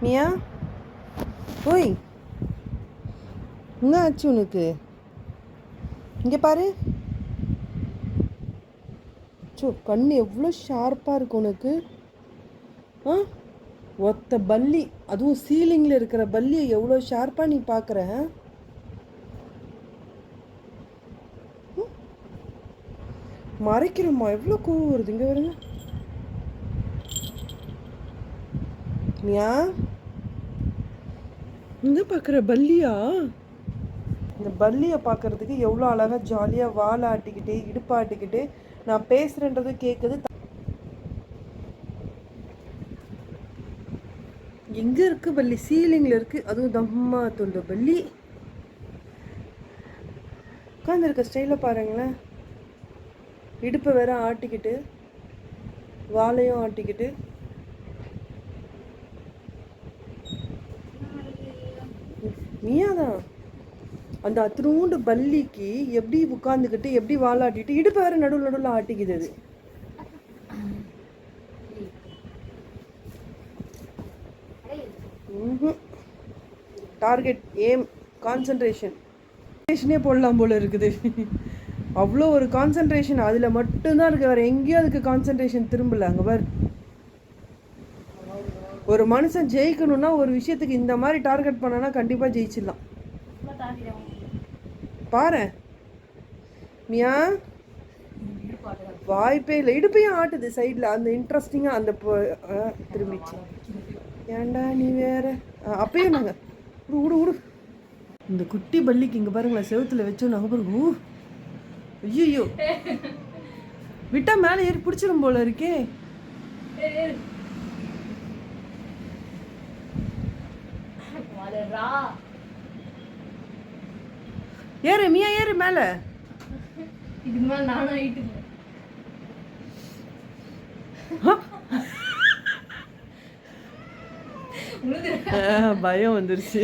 மியா, ஓய், என்ன ஆச்சு உனக்கு? இங்கே பாரு. கண்ணு எவ்வளோ ஷார்ப்பாக இருக்கு உனக்கு. ஆ, ஒத்த பல்லி, அதுவும் சீலிங்கில் இருக்கிற பல்லியை எவ்வளோ ஷார்ப்பாக நீ பார்க்குற. மறைக்கிறோம்மா, எவ்வளோ கோவம் வருது. இங்கே வருங்க மியா, இங்கே பார்க்குற பல்லியா? இந்த பல்லியை பார்க்குறதுக்கு எவ்வளோ அழகாக ஜாலியாக வாழை ஆட்டிக்கிட்டு இடுப்பாட்டிக்கிட்டு நான் பேசுகிறேன்றது கேட்குது. எங்கே இருக்குது பல்லி? சீலிங்கில் இருக்குது, அதுவும் தம்மா தொண்ட பல்லி. உட்காந்துருக்க ஸ்டைலை பாருங்களேன். இடுப்பை வேற ஆட்டிக்கிட்டு வாழையும் ஆட்டிக்கிட்டு. மியாதான் அந்த அத்திரூண்டு பல்லிக்கு எப்படி உட்காந்துக்கிட்டு எப்படி வாழாட்டிட்டு இடுப்பை வேற நடுவில் நடுவில் ஆட்டிக்குது அது. டார்கெட், ஏம், கான்சன்ட்ரேஷனே போடலாம் போல இருக்குது. அவ்வளோ ஒரு கான்சன்ட்ரேஷன் அதில் மட்டும்தான் இருக்கு, வேறு எங்கேயும் அதுக்கு கான்சன்ட்ரேஷன் திரும்பல. அங்கே பார், ஒரு மனுஷன் ஜெயிக்கணும்னா ஒரு விஷயத்துக்கு இந்த மாதிரி டார்கெட் பண்ணனா கண்டிப்பாக ஜெயிச்சிடலாம். பாரு மியா, வாய்ப்பே இல்லை. இடுப்பையும் ஆட்டுது சைடில், அந்த இன்ட்ரெஸ்டிங்காக அந்த திரும்பிச்சு. ஏண்டா நீ வேற. அப்பயும் நாங்கள் விடு விடு. இந்த குட்டி பல்லிக்கு இங்கே பாருங்களேன், செவத்தில் வச்சோம் நாங்கள் பாருங்க. ஐயோ, விட்டா மேலே ஏறி பிடிச்சிடும் போல இருக்கே. ஏறு மியா, ஏறு மேலே. பயம் வந்துருச்சு.